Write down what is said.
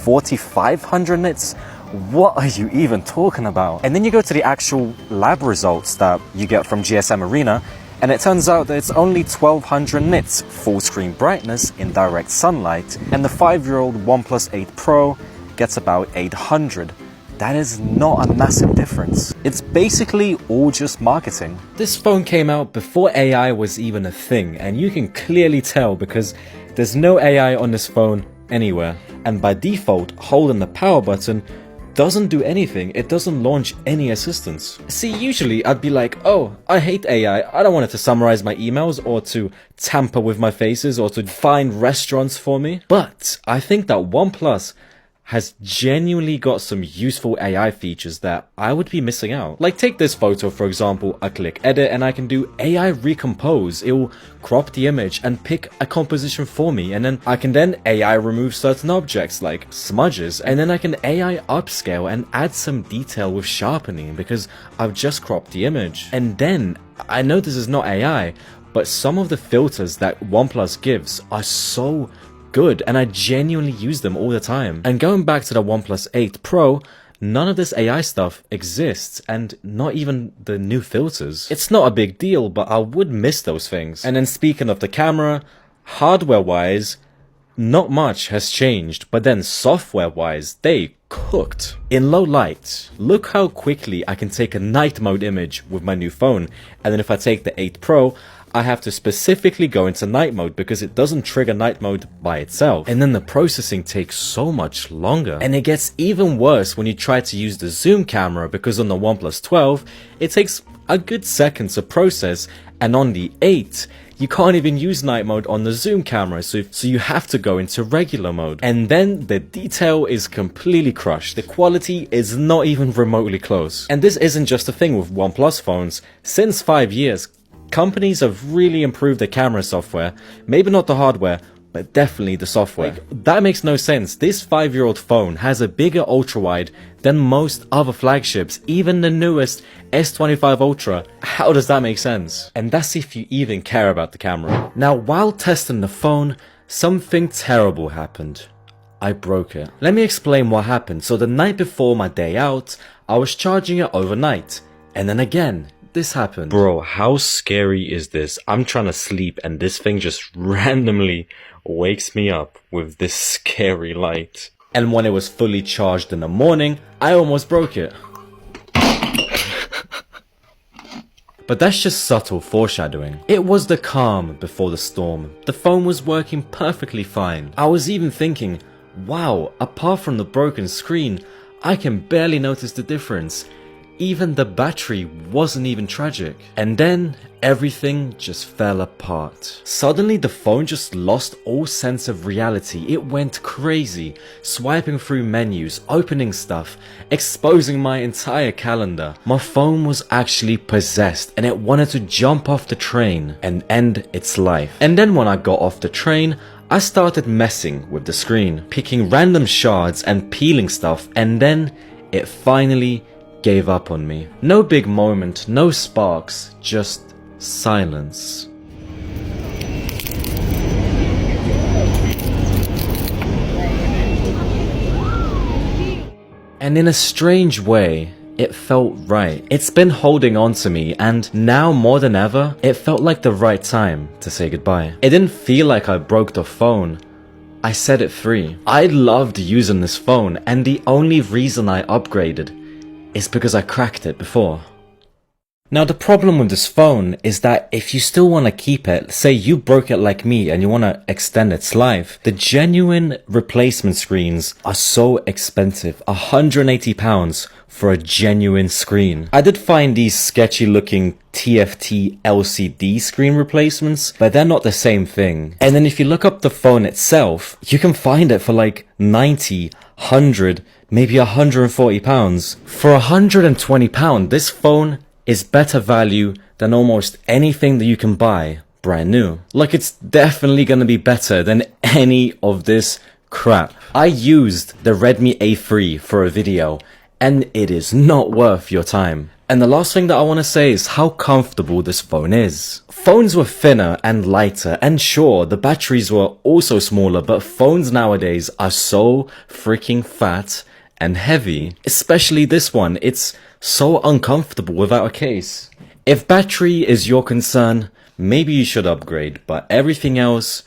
4,500 nits? What are you even talking about? And then you go to the actual lab results that you get from GSM Arena, and it turns out that it's only 1200 nits full screen brightness in direct sunlight, and the 5-year-old OnePlus 8 Pro gets about 800. That is not a massive difference. It's basically all just marketing. This phone came out before AI was even a thing, and you can clearly tell because there's no AI on this phone anywhere. And by default, holding the power button doesn't do anything. It doesn't launch any assistance. See, usually I'd be like, oh, I hate AI. I don't want it to summarize my emails or to tamper with my faces or to find restaurants for me. But I think that OnePlus has genuinely got some useful AI features that I would be missing out. Like take this photo for example, I click edit and I can do AI recompose. It will crop the image and pick a composition for me, and then I can AI remove certain objects like smudges, and then I can AI upscale and add some detail with sharpening because I've just cropped the image. And then, I know this is not AI, but some of the filters that OnePlus gives are so good, and I genuinely use them all the time. And going back to the OnePlus 8 Pro, none of this AI stuff exists, and not even the new filters. It's not a big deal, but I would miss those things. And then speaking of the camera, hardware-wise, not much has changed, but then software-wise, they cooked. In low light, look how quickly I can take a night mode image with my new phone, and then if I take the 8 Pro, I have to specifically go into night mode because it doesn't trigger night mode by itself. And then the processing takes so much longer. And it gets even worse when you try to use the zoom camera because on the OnePlus 12, it takes a good second to process, and on the 8, you can't even use night mode on the zoom camera, so you have to go into regular mode. And then the detail is completely crushed. The quality is not even remotely close. And this isn't just a thing with OnePlus phones. Since 5 years, companies have really improved the camera software, maybe not the hardware, but definitely the software. That makes no sense. This 5-year-old phone has a bigger ultra-wide than most other flagships, even the newest S25 Ultra. How does that make sense? And that's if you even care about the camera. Now, while testing the phone, something terrible happened. I broke it. Let me explain what happened. So the night before my day out, I was charging it overnight, and then again, this happened. Bro, how scary is this? I'm trying to sleep and this thing just randomly wakes me up with this scary light. And when it was fully charged in the morning, I almost broke it. But that's just subtle foreshadowing. It was the calm before the storm. The phone was working perfectly fine. I was even thinking, wow, apart from the broken screen, I can barely notice the difference. Even the battery wasn't even tragic. And then everything just fell apart. Suddenly the phone just lost all sense of reality. It went crazy, swiping through menus, opening stuff, exposing my entire calendar. My phone was actually possessed and it wanted to jump off the train and end its life. And then when I got off the train, I started messing with the screen, picking random shards and peeling stuff, and then it finally gave up on me. No big moment, no sparks, just silence. And in a strange way, it felt right. It's been holding on to me, and now more than ever, it felt like the right time to say goodbye. It didn't feel like I broke the phone. I set it free. I loved using this phone, and the only reason I upgraded is because I cracked it before. Now the problem with this phone is that if you still want to keep it, say you broke it like me and you want to extend its life, the genuine replacement screens are so expensive. £180 for a genuine screen. I did find these sketchy looking TFT LCD screen replacements, but they're not the same thing. And then if you look up the phone itself, you can find it for like 90, 100, maybe £140. For £120, this phone is better value than almost anything that you can buy brand new. Like, it's definitely gonna be better than any of this crap. I used the Redmi A3 for a video, and it is not worth your time. And the last thing that I want to say is how comfortable this phone is. Phones were thinner and lighter, and sure, the batteries were also smaller, but phones nowadays are so freaking fat and heavy. Especially this one, it's so uncomfortable without a case. If battery is your concern, maybe you should upgrade, but everything else,